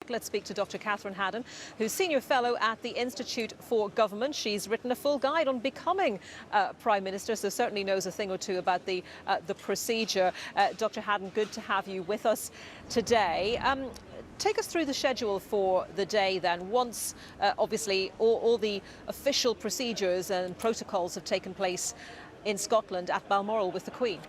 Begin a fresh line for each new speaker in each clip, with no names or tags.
back. Let's speak to Dr. Catherine Haddon, who's Senior Fellow at the Institute for Government. She's written a full guide on becoming Prime Minister, so certainly knows a thing or two about the procedure. Dr. Haddon, good to have you with us today. Take us through the schedule for the day then, once obviously all the official procedures and protocols have taken place in Scotland at Balmoral with the Queen.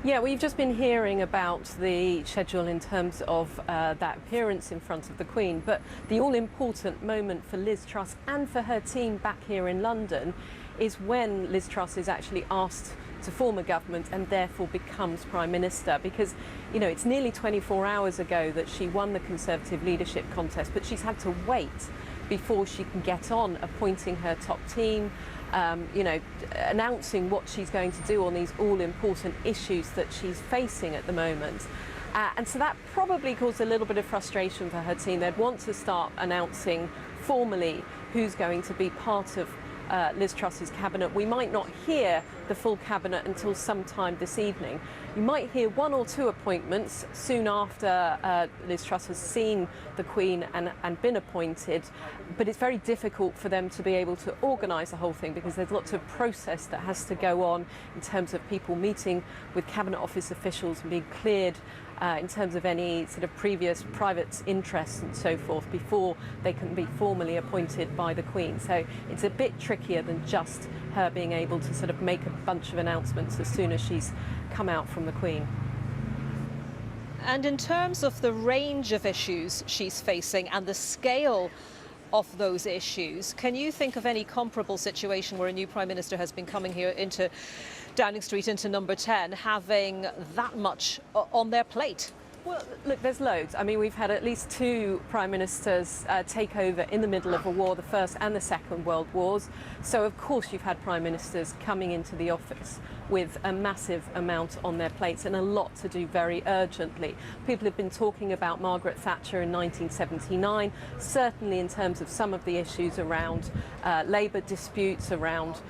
Yeah, we've just been hearing about the schedule in terms of that appearance in front of the Queen, but the all-important moment for Liz Truss and for her team back here in London is when Liz Truss is actually asked to form a government and therefore becomes Prime Minister, because, you know, it's nearly 24 hours ago that she won the Conservative leadership contest, but she's had to wait before she can get on appointing her top team, announcing what she's going to do on these all-important issues that she's facing at the moment. And so that probably caused a little bit of frustration for her team. They'd want to start announcing formally who's going to be part of Liz Truss's cabinet. We might not hear the full cabinet until sometime this evening. You might hear one or two appointments soon after Liz Truss has seen the Queen and been appointed, but it's very difficult for them to be able to organise the whole thing because there's lots of process that has to go on in terms of people meeting with Cabinet Office officials and being cleared in terms of any sort of previous private interests and so forth before they can be formally appointed by the Queen. So it's a bit trickier than just her being able to sort of make a bunch of announcements as soon as she's come out from the Queen.
And in terms of the range of issues she's facing and the scale of those issues, can you think of any comparable situation where a new Prime Minister has been coming here into Downing Street, into number 10, having that much on their plate?
Well, look, there's loads. I mean, we've had at least two Prime Ministers take over in the middle of a war, the First and the Second World Wars. So, of course, you've had Prime Ministers coming into the office with a massive amount on their plates and a lot to do very urgently. People have been talking about Margaret Thatcher in 1979, certainly in terms of some of the issues around labour disputes, around,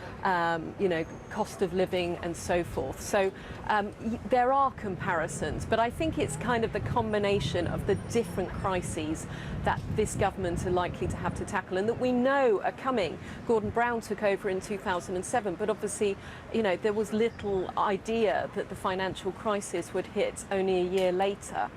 cost of living and so forth. So there are comparisons, but I think it's kind of the combination of the different crises that this government are likely to have to tackle and that we know are coming. Gordon Brown took over in 2007, but obviously, there was little idea that the financial crisis would hit only a year later.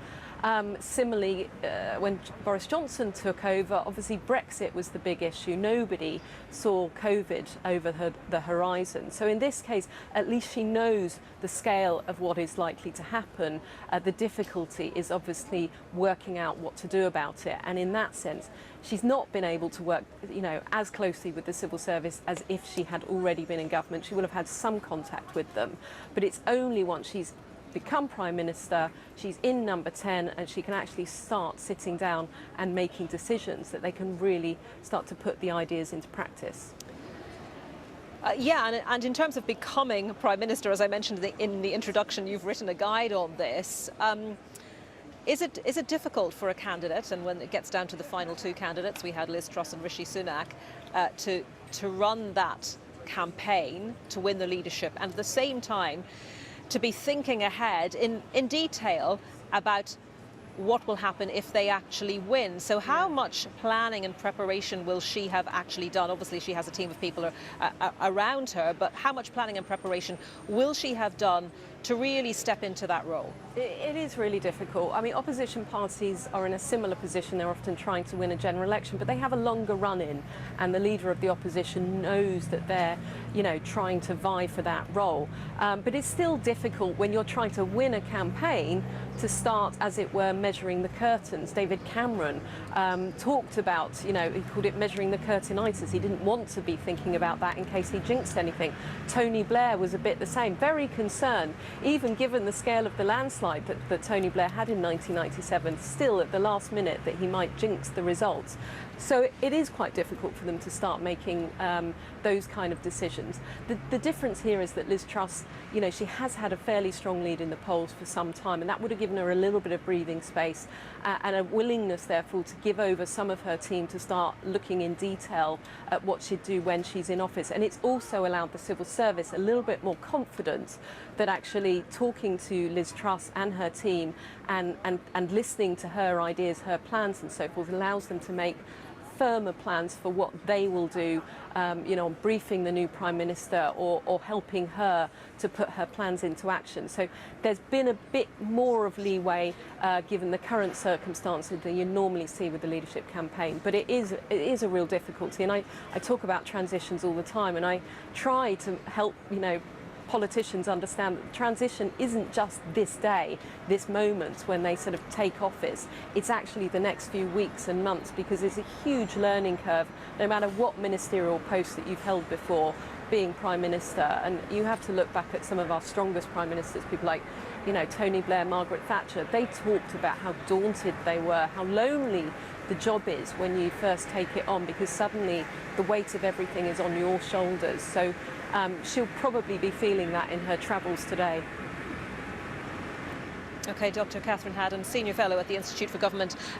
Similarly, when Boris Johnson took over, obviously Brexit was the big issue. Nobody saw COVID over the horizon. So in this case, at least she knows the scale of what is likely to happen. The difficulty is obviously working out what to do about it. And in that sense, she's not been able to work, as closely with the civil service as if she had already been in government. She will have had some contact with them. But it's only once she's become Prime Minister, she's in number 10 and she can actually start sitting down and making decisions that they can really start to put the ideas into practice.
And in terms of becoming Prime Minister, as I mentioned in the introduction, you've written a guide on this. Is it difficult for a candidate, and when it gets down to the final two candidates, we had Liz Truss and Rishi Sunak, to run that campaign to win the leadership and at the same time to be thinking ahead in detail about what will happen if they actually win? So how much planning and preparation will she have actually done? Obviously she has a team of people around her, but how much planning and preparation will she have done to really step into that role?
It is really difficult. I mean, opposition parties are in a similar position. They're often trying to win a general election, but they have a longer run-in, and the leader of the opposition knows that they're, trying to vie for that role. But it's still difficult when you're trying to win a campaign to start, as it were, measuring the curtains. David Cameron talked about, he called it measuring the curtainitis. He didn't want to be thinking about that in case he jinxed anything. Tony Blair was a bit the same, very concerned, even given the scale of the landslide that Tony Blair had in 1997, still at the last minute that he might jinx the results. So it is quite difficult for them to start making those kind of decisions. The difference here is that Liz Truss, she has had a fairly strong lead in the polls for some time, and that would have given her a little bit of breathing space and a willingness, therefore, to give over some of her team to start looking in detail at what she'd do when she's in office. And it's also allowed the civil service a little bit more confidence that actually actually talking to Liz Truss and her team and listening to her ideas, her plans and so forth allows them to make firmer plans for what they will do, briefing the new Prime Minister or helping her to put her plans into action. So there's been a bit more of leeway given the current circumstances than you normally see with the leadership campaign. But it is a real difficulty, and I talk about transitions all the time, and I try to help, politicians understand that the transition isn't just this day, this moment when they sort of take office. It's actually the next few weeks and months, because it's a huge learning curve, no matter what ministerial post that you've held before, being Prime Minister. And you have to look back at some of our strongest Prime Ministers, people like, Tony Blair, Margaret Thatcher. They talked about how daunted they were, how lonely the job is when you first take it on, because suddenly the weight of everything is on your shoulders. So she'll probably be feeling that in her travels today.
OK, Dr. Catherine Haddon, Senior Fellow at the Institute for Government